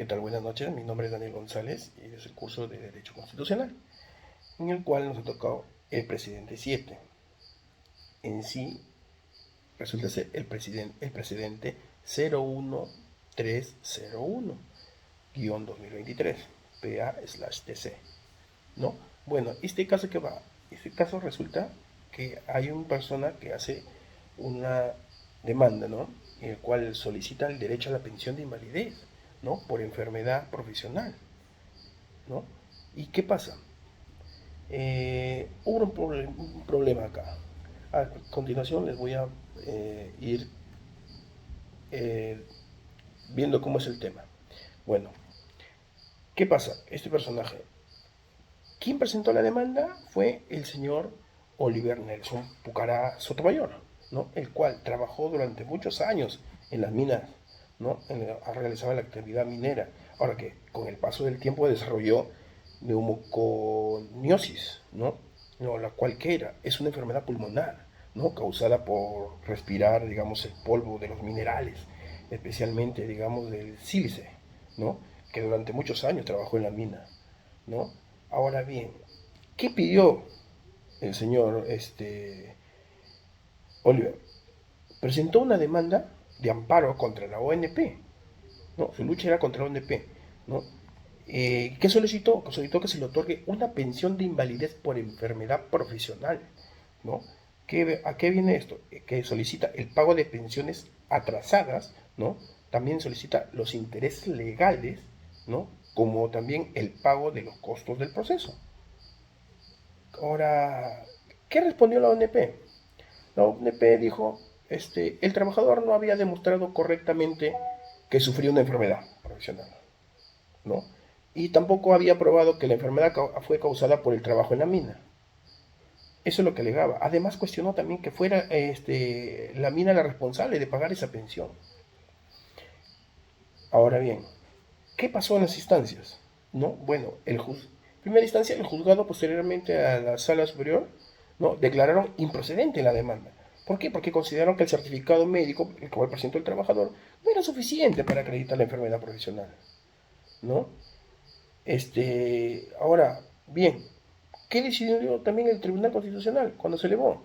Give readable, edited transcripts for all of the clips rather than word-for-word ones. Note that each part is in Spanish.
¿Qué tal? Buenas noches. Mi nombre es Daniel González y es el curso de Derecho Constitucional, en el cual nos ha tocado el presidente 7. En sí, resulta ser el precedente 01301-2023, PA/TC, ¿no? Bueno, este caso que va, este caso resulta que hay una persona que hace una demanda, ¿no? En el cual solicita el derecho a la pensión de invalidez, ¿no? Por enfermedad profesional, ¿no? ¿Y qué pasa? Hubo un problema acá. A continuación les voy a ir eh, viendo cómo es el tema. Bueno, ¿qué pasa? Este personaje, quien presentó la demanda fue el señor Oliver Nelson Pucará Sotomayor, ¿no? El cual trabajó durante muchos años en las minas, ¿no? Realizaba la actividad minera. Ahora que con el paso del tiempo desarrolló neumoconiosis, ¿no? No, la cual que era, es una enfermedad pulmonar, ¿no? Causada por respirar, digamos, el polvo de los minerales, especialmente, digamos, del sílice, ¿no? Que durante muchos años trabajó en la mina, ¿no? Ahora bien, ¿qué pidió el señor Oliver? Presentó una demanda de amparo contra la ONP, ¿no? Su lucha era contra la ONP, ¿no? ¿Qué solicitó? Solicitó que se le otorgue una pensión de invalidez por enfermedad profesional, ¿no? ¿A qué viene esto? Que solicita el pago de pensiones atrasadas, ¿no? También solicita los intereses legales, ¿no? Como también el pago de los costos del proceso. Ahora, ¿qué respondió la ONP? La ONP dijo, el trabajador no había demostrado correctamente que sufría una enfermedad profesional, ¿no? Y tampoco había probado que la enfermedad fue causada por el trabajo en la mina. Eso es lo que alegaba. Además cuestionó también que fuera la mina la responsable de pagar esa pensión. Ahora bien, ¿qué pasó en las instancias? ¿No? Bueno, en primera instancia, el juzgado posteriormente a la sala superior, ¿no? Declararon improcedente la demanda. ¿Por qué? Porque consideraron que el certificado médico, el cual presentó el trabajador, no era suficiente para acreditar la enfermedad profesional, ¿no? Ahora, bien, ¿qué decidió también el Tribunal Constitucional cuando se elevó?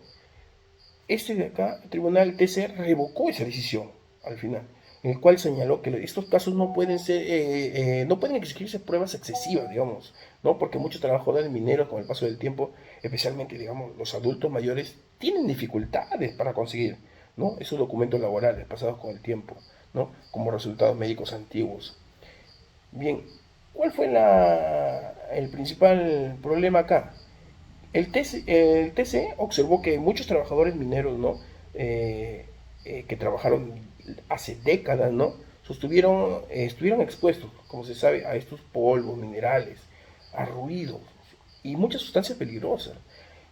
De acá, el Tribunal TC revocó esa decisión al final, en el cual señaló que estos casos no pueden ser, no pueden exigirse pruebas excesivas, digamos, ¿no? Porque muchos trabajadores mineros con el paso del tiempo, especialmente, digamos, los adultos mayores, tienen dificultades para conseguir, ¿no? Esos documentos laborales pasados con el tiempo, ¿no? Como resultados médicos antiguos. Bien, ¿cuál fue el principal problema acá? El TC observó que muchos trabajadores mineros, ¿no? Que trabajaron hace décadas, ¿no? Estuvieron expuestos, como se sabe, a estos polvos, minerales, a ruidos y muchas sustancias peligrosas.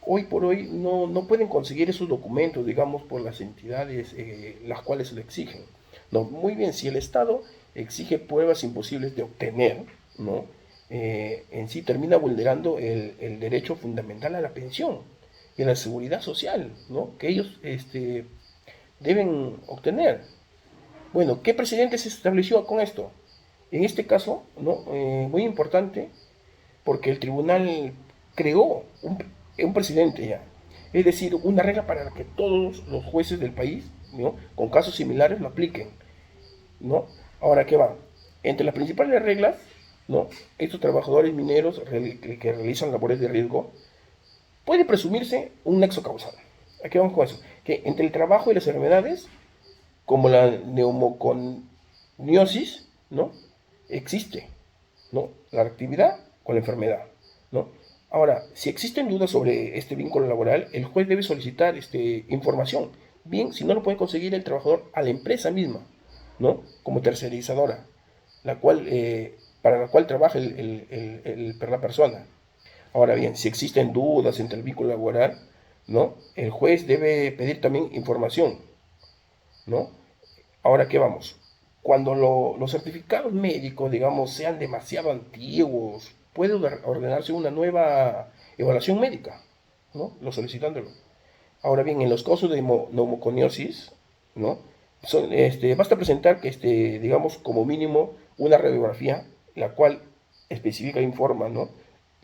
Hoy por hoy no pueden conseguir esos documentos, digamos, por las entidades las cuales se lo exigen. No, muy bien, si el Estado exige pruebas imposibles de obtener, ¿no? En sí termina vulnerando el derecho fundamental a la pensión y a la seguridad social, ¿no? Que ellos deben obtener. Bueno, ¿qué precedente se estableció con esto? En este caso, ¿no? Muy importante, porque el tribunal creó un precedente ya, es decir, una regla para que todos los jueces del país, ¿no? Con casos similares lo apliquen, ¿no? Ahora, ¿qué va? Entre las principales reglas, ¿no? Estos trabajadores mineros que realizan labores de riesgo, puede presumirse un nexo causal. Aquí vamos con eso. Que entre el trabajo y las enfermedades, como la neumoconiosis, ¿no? Existe, ¿no? La actividad con la enfermedad, ¿no? Ahora, si existen dudas sobre este vínculo laboral, el juez debe solicitar información. Bien, si no lo puede conseguir el trabajador a la empresa misma, ¿no? Como tercerizadora, para la cual trabaja la persona. Ahora bien, si existen dudas entre el vínculo laboral, ¿no? El juez debe pedir también información, ¿no? Ahora, ¿qué vamos? Cuando los certificados médicos, digamos, sean demasiado antiguos, puede ordenarse una nueva evaluación médica, ¿no? Lo solicitándolo. Ahora bien, en los casos de neumoconiosis, ¿no? Basta presentar que, digamos, como mínimo una radiografía, la cual especifica e informa, ¿no?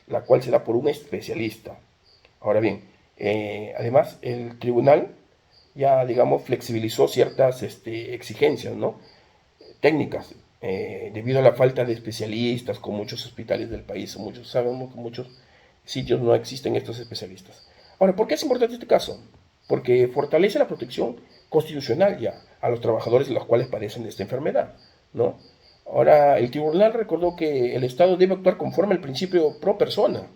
La cual se da por un especialista. Ahora bien, además el tribunal ya, digamos, flexibilizó ciertas exigencias, ¿no? Técnicas, debido a la falta de especialistas con muchos hospitales del país. Muchos sabemos que en muchos sitios no existen estos especialistas. Ahora, ¿por qué es importante este caso? Porque fortalece la protección constitucional ya a los trabajadores de los cuales padecen de esta enfermedad, ¿no? Ahora, el tribunal recordó que el Estado debe actuar conforme al principio pro persona,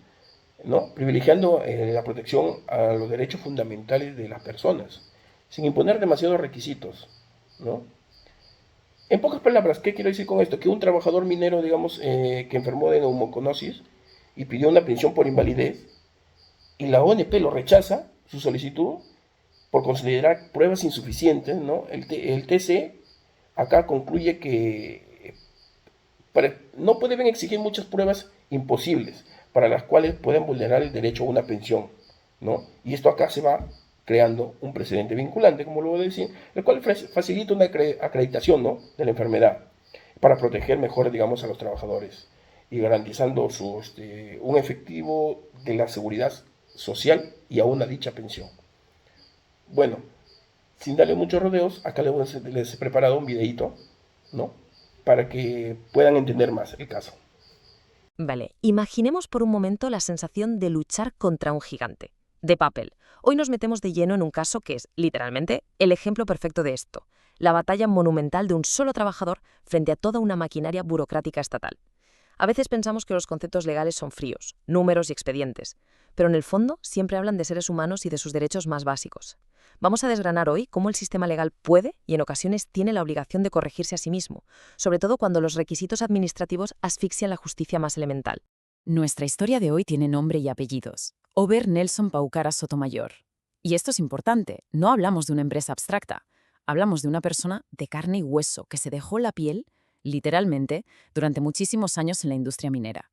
¿no? Privilegiando la protección a los derechos fundamentales de las personas, sin imponer demasiados requisitos, ¿no? En pocas palabras, ¿qué quiero decir con esto? Que un trabajador minero, digamos, que enfermó de neumoconosis y pidió una pensión por invalidez, y la ONP lo rechaza, su solicitud, por considerar pruebas insuficientes, ¿no? El TC acá concluye que no deben exigir muchas pruebas imposibles, para las cuales pueden vulnerar el derecho a una pensión, ¿no? Y esto acá se va creando un precedente vinculante, como lo voy a decir, el cual facilita una acreditación, ¿no? De la enfermedad para proteger mejor, digamos, a los trabajadores y garantizando un efectivo de la seguridad social y a una dicha pensión. Bueno, sin darle muchos rodeos, acá les he preparado un videito, ¿no? Para que puedan entender más el caso. Vale, imaginemos por un momento la sensación de luchar contra un gigante. De papel. Hoy nos metemos de lleno en un caso que es, literalmente, el ejemplo perfecto de esto. La batalla monumental de un solo trabajador frente a toda una maquinaria burocrática estatal. A veces pensamos que los conceptos legales son fríos, números y expedientes, pero en el fondo siempre hablan de seres humanos y de sus derechos más básicos. Vamos a desgranar hoy cómo el sistema legal puede y en ocasiones tiene la obligación de corregirse a sí mismo, sobre todo cuando los requisitos administrativos asfixian la justicia más elemental. Nuestra historia de hoy tiene nombre y apellidos. Ober Nelson Paucara Sotomayor. Y esto es importante, no hablamos de una empresa abstracta, hablamos de una persona de carne y hueso que se dejó la piel, literalmente, durante muchísimos años en la industria minera.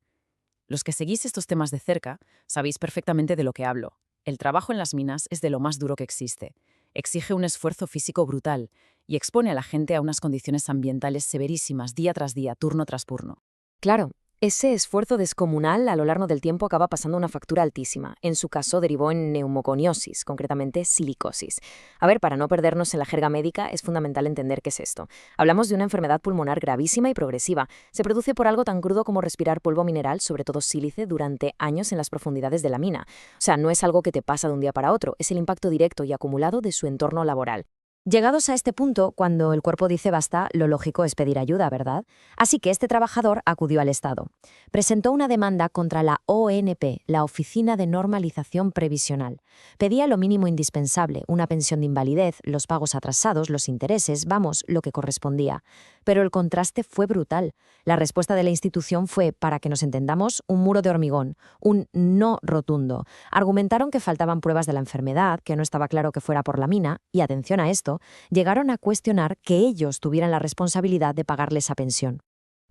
Los que seguís estos temas de cerca sabéis perfectamente de lo que hablo. El trabajo en las minas es de lo más duro que existe. Exige un esfuerzo físico brutal y expone a la gente a unas condiciones ambientales severísimas día tras día, turno tras turno. Claro, ese esfuerzo descomunal a lo largo del tiempo acaba pasando una factura altísima. En su caso derivó en neumoconiosis, concretamente silicosis. A ver, para no perdernos en la jerga médica, es fundamental entender qué es esto. Hablamos de una enfermedad pulmonar gravísima y progresiva. Se produce por algo tan crudo como respirar polvo mineral, sobre todo sílice, durante años en las profundidades de la mina. O sea, no es algo que te pasa de un día para otro, es el impacto directo y acumulado de su entorno laboral. Llegados a este punto, cuando el cuerpo dice basta, lo lógico es pedir ayuda, ¿verdad? Así que este trabajador acudió al Estado. Presentó una demanda contra la ONP, la Oficina de Normalización Previsional. Pedía lo mínimo indispensable, una pensión de invalidez, los pagos atrasados, los intereses, vamos, lo que correspondía. Pero el contraste fue brutal. La respuesta de la institución fue, para que nos entendamos, un muro de hormigón, un no rotundo. Argumentaron que faltaban pruebas de la enfermedad, que no estaba claro que fuera por la mina, y atención a esto, llegaron a cuestionar que ellos tuvieran la responsabilidad de pagarle esa pensión.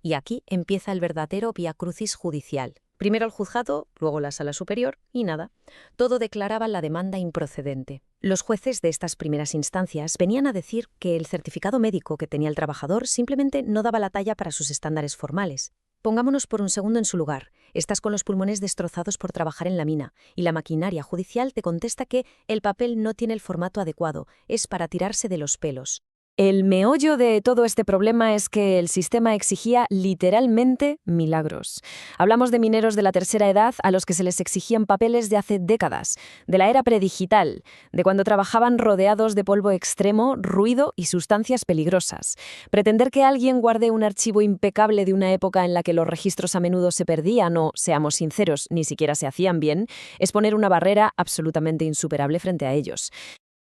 Y aquí empieza el verdadero viacrucis judicial. Primero el juzgado, luego la sala superior y nada. Todo declaraba la demanda improcedente. Los jueces de estas primeras instancias venían a decir que el certificado médico que tenía el trabajador simplemente no daba la talla para sus estándares formales. Pongámonos por un segundo en su lugar. Estás con los pulmones destrozados por trabajar en la mina y la maquinaria judicial te contesta que el papel no tiene el formato adecuado, es para tirarse de los pelos. El meollo de todo este problema es que el sistema exigía literalmente milagros. Hablamos de mineros de la tercera edad a los que se les exigían papeles de hace décadas, de la era predigital, de cuando trabajaban rodeados de polvo extremo, ruido y sustancias peligrosas. Pretender que alguien guarde un archivo impecable de una época en la que los registros a menudo se perdían o, seamos sinceros, ni siquiera se hacían bien, es poner una barrera absolutamente insuperable frente a ellos.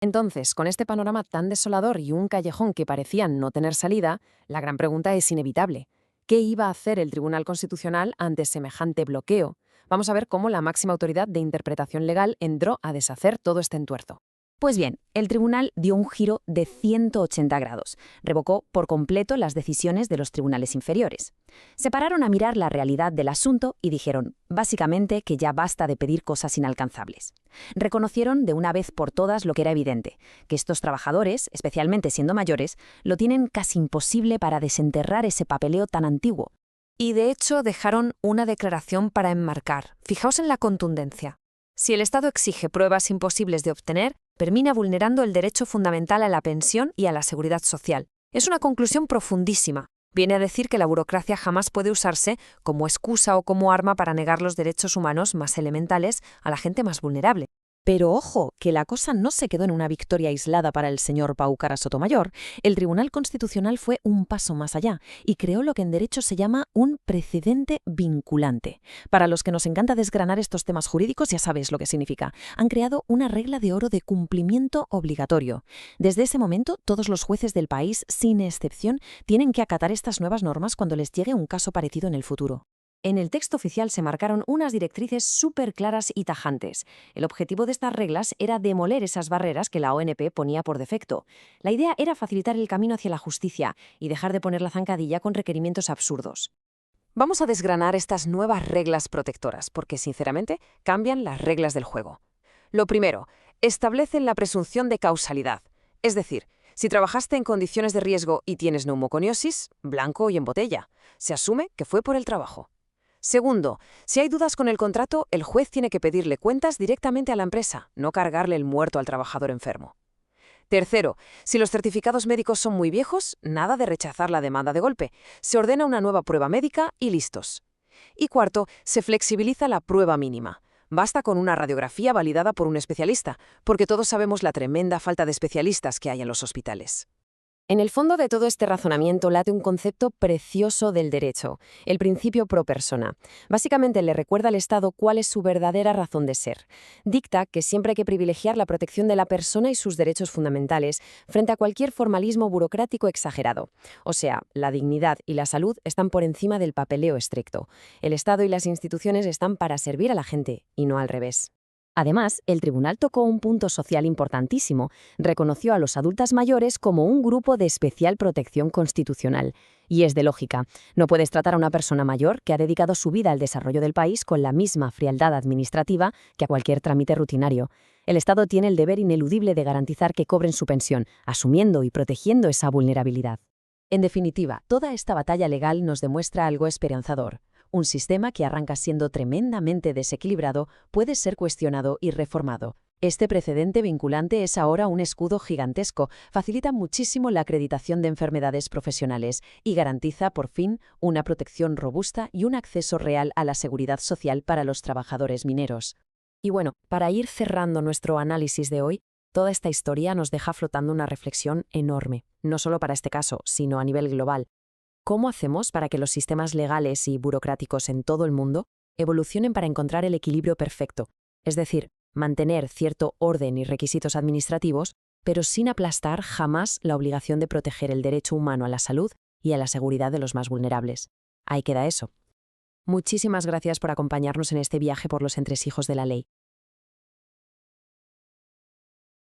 Entonces, con este panorama tan desolador y un callejón que parecía no tener salida, la gran pregunta es inevitable. ¿Qué iba a hacer el Tribunal Constitucional ante semejante bloqueo? Vamos a ver cómo la máxima autoridad de interpretación legal entró a deshacer todo este entuerto. Pues bien, el tribunal dio un giro de 180 grados. Revocó por completo las decisiones de los tribunales inferiores. Se pararon a mirar la realidad del asunto y dijeron, básicamente, que ya basta de pedir cosas inalcanzables. Reconocieron de una vez por todas lo que era evidente, que estos trabajadores, especialmente siendo mayores, lo tienen casi imposible para desenterrar ese papeleo tan antiguo. Y de hecho dejaron una declaración para enmarcar. Fijaos en la contundencia. Si el Estado exige pruebas imposibles de obtener, termina vulnerando el derecho fundamental a la pensión y a la seguridad social. Es una conclusión profundísima. Viene a decir que la burocracia jamás puede usarse como excusa o como arma para negar los derechos humanos más elementales a la gente más vulnerable. Pero ojo, que la cosa no se quedó en una victoria aislada para el señor Paucara Sotomayor. El Tribunal Constitucional fue un paso más allá y creó lo que en derecho se llama un precedente vinculante. Para los que nos encanta desgranar estos temas jurídicos, ya sabes lo que significa. Han creado una regla de oro de cumplimiento obligatorio. Desde ese momento, todos los jueces del país, sin excepción, tienen que acatar estas nuevas normas cuando les llegue un caso parecido en el futuro. En el texto oficial se marcaron unas directrices súper claras y tajantes. El objetivo de estas reglas era demoler esas barreras que la ONP ponía por defecto. La idea era facilitar el camino hacia la justicia y dejar de poner la zancadilla con requerimientos absurdos. Vamos a desgranar estas nuevas reglas protectoras, porque sinceramente cambian las reglas del juego. Lo primero, establecen la presunción de causalidad. Es decir, si trabajaste en condiciones de riesgo y tienes neumoconiosis, blanco y en botella. Se asume que fue por el trabajo. Segundo, si hay dudas con el contrato, el juez tiene que pedirle cuentas directamente a la empresa, no cargarle el muerto al trabajador enfermo. Tercero, si los certificados médicos son muy viejos, nada de rechazar la demanda de golpe. Se ordena una nueva prueba médica y listos. Y cuarto, se flexibiliza la prueba mínima. Basta con una radiografía validada por un especialista, porque todos sabemos la tremenda falta de especialistas que hay en los hospitales. En el fondo de todo este razonamiento late un concepto precioso del derecho, el principio pro persona. Básicamente le recuerda al Estado cuál es su verdadera razón de ser. Dicta que siempre hay que privilegiar la protección de la persona y sus derechos fundamentales frente a cualquier formalismo burocrático exagerado. O sea, la dignidad y la salud están por encima del papeleo estricto. El Estado y las instituciones están para servir a la gente y no al revés. Además, el tribunal tocó un punto social importantísimo. Reconoció a los adultos mayores como un grupo de especial protección constitucional. Y es de lógica. No puedes tratar a una persona mayor que ha dedicado su vida al desarrollo del país con la misma frialdad administrativa que a cualquier trámite rutinario. El Estado tiene el deber ineludible de garantizar que cobren su pensión, asumiendo y protegiendo esa vulnerabilidad. En definitiva, toda esta batalla legal nos demuestra algo esperanzador. Un sistema que arranca siendo tremendamente desequilibrado puede ser cuestionado y reformado. Este precedente vinculante es ahora un escudo gigantesco, facilita muchísimo la acreditación de enfermedades profesionales y garantiza, por fin, una protección robusta y un acceso real a la seguridad social para los trabajadores mineros. Y bueno, para ir cerrando nuestro análisis de hoy, toda esta historia nos deja flotando una reflexión enorme, no solo para este caso, sino a nivel global. ¿Cómo hacemos para que los sistemas legales y burocráticos en todo el mundo evolucionen para encontrar el equilibrio perfecto? Es decir, mantener cierto orden y requisitos administrativos, pero sin aplastar jamás la obligación de proteger el derecho humano a la salud y a la seguridad de los más vulnerables. Ahí queda eso. Muchísimas gracias por acompañarnos en este viaje por los entresijos de la ley.